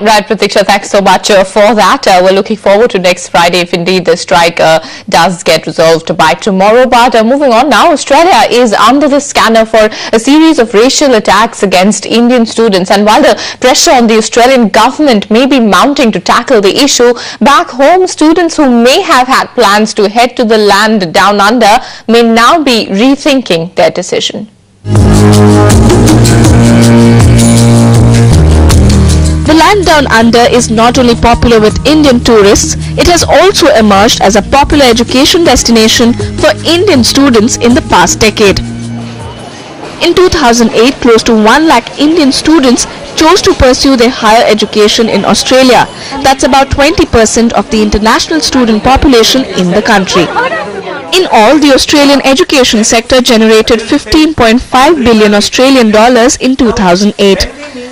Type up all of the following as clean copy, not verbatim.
Right, Pratiksha, thanks so much for that. We're looking forward to next Friday if indeed the strike does get resolved by tomorrow. But moving on now, Australia is under the scanner for a series of racial attacks against Indian students. And while the pressure on the Australian government may be mounting to tackle the issue, back home, students who may have had plans to head to the land down under may now be rethinking their decision. The land down under is not only popular with Indian tourists, it has also emerged as a popular education destination for Indian students in the past decade. In 2008, close to 1 lakh Indian students chose to pursue their higher education in Australia. That's about 20% of the international student population in the country. In all, the Australian education sector generated 15.5 billion Australian dollars in 2008.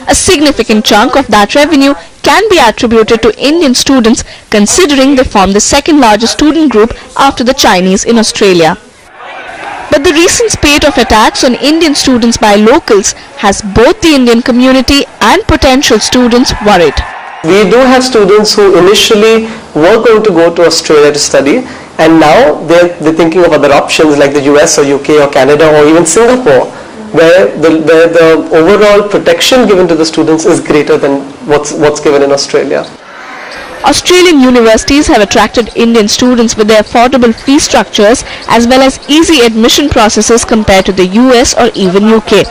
A significant chunk of that revenue can be attributed to Indian students, considering they form the second largest student group after the Chinese in Australia. But the recent spate of attacks on Indian students by locals has both the Indian community and potential students worried. We do have students who initially were going to go to Australia to study, and now they're thinking of other options like the US or UK or Canada or even Singapore, where the overall protection given to the students is greater than what's given in Australia. Australian universities have attracted Indian students with their affordable fee structures as well as easy admission processes compared to the US or even UK.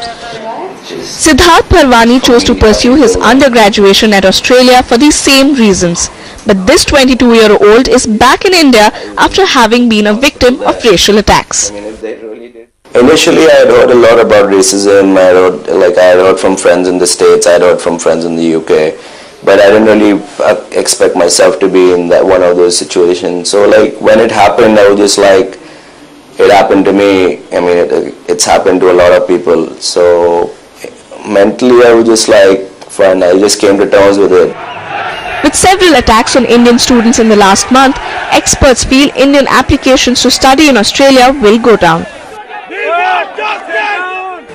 Siddharth Parwani chose to pursue his undergraduation at Australia for the same reasons. But this 22-year-old is back in India after having been a victim of racial attacks. Initially, I had heard a lot about racism. I had heard from friends in the States, I had heard from friends in the UK, but I didn't really expect myself to be in that one of those situations. So when it happened, I was just like, it happened to me. I mean, it's happened to a lot of people. So mentally, I was just like, fine, I just came to terms with it. With several attacks on Indian students in the last month, experts feel Indian applications to study in Australia will go down.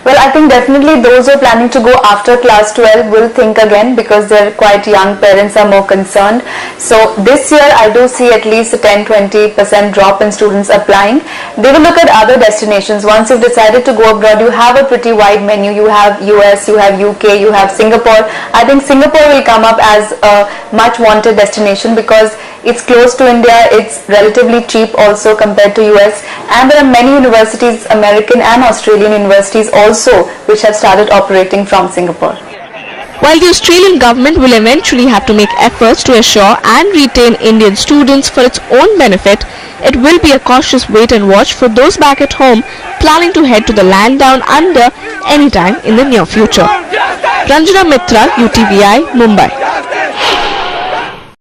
Well, I think definitely those who are planning to go after class 12 will think again because they're quite young, parents are more concerned. So this year I do see at least a 10-20% drop in students applying. They will look at other destinations. Once you've decided to go abroad, you have a pretty wide menu. You have US, you have UK, you have Singapore. I think Singapore will come up as a much wanted destination because it's close to India, it's relatively cheap also compared to US, and there are many universities, American and Australian universities also, which have started operating from Singapore. While the Australian government will eventually have to make efforts to assure and retain Indian students for its own benefit, it will be a cautious wait and watch for those back at home planning to head to the land down under anytime in the near future. Ranjana Mitra, UTVI, Mumbai.